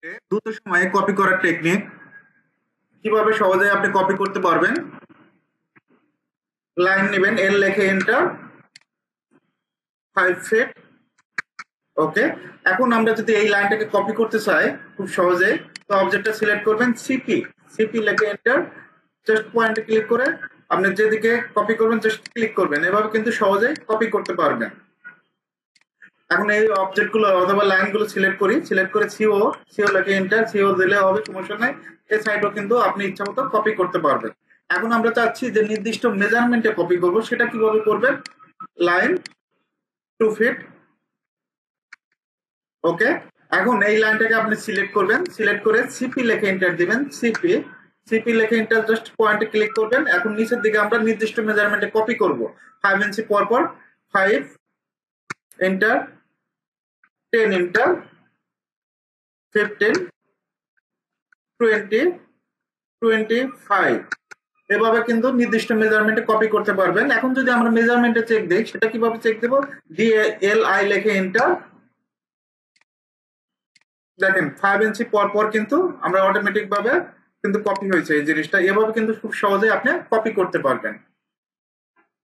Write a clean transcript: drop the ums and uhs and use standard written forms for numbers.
দ্রুত সময়ে কপি করার টেকনিক কিভাবে সহজে আপনি কপি করতে পারবেন। লাইন নেবেন, এল লিখে এন্টার, 5 ফিট। ওকে, এখন আমরা যদি এই লাইনটাকে কপি করতে চাই খুব সহজে, তো অবজেক্টটা সিলেক্ট করবেন, সিপি, সিপি লিখে এন্টার, জাস্ট পয়েন্টে ক্লিক করে আপনি যেদিকে কপি করবেন জাস্ট ক্লিক করবেন, এভাবে কিন্তু সহজে কপি করতে পারবেন। এখন এই অবজেক্টগুলো অথবা লাইনগুলো সিলেক্ট করি, সিলেক্ট করে সিও, সিও লিখে এন্টার, সিও দিলে হবে, সমস্যা নাই। এই সাইডও কিন্তু আপনি ইচ্ছা মতো কপি করতে পারবেন। এখন আমরা চাচ্ছি যে নির্দিষ্ট মেজারমেন্টে কপি করব, সেটা কিভাবে করবেন। Line 2 fit. ওকে, এখন এই লাইনটাকে আপনি সিলেক্ট করবেন, সিলেক্ট করে সিপি লিখে এন্টার দিবেন, সিপি, সিপি লিখে এন্টার, জাস্ট পয়েন্টে ক্লিক করবেন। এখন নিচের দিকে আমরা নির্দিষ্ট মেজারমেন্টে কপি করব, 5 ইঞ্চি পর পর, 5 এন্টার, 10 এন্টার, 15, 20, 25। এভাবে কিন্তু নির্দিষ্ট মেজারমেন্টে কপি করতে পারবেন। এখন যদি আমরা মেজারমেন্টে চেক দেই, সেটা কিভাবে চেক দেব, ডিএলআই লিখে এন্টার, দেখেন 5 ইঞ্চি পর পর কিন্তু আমরা অটোমেটিক ভাবে কিন্তু কপি হয়েছে এই জিনিসটা। এভাবে কিন্তু খুব সহজে আপনি কপি করতে পারবেন।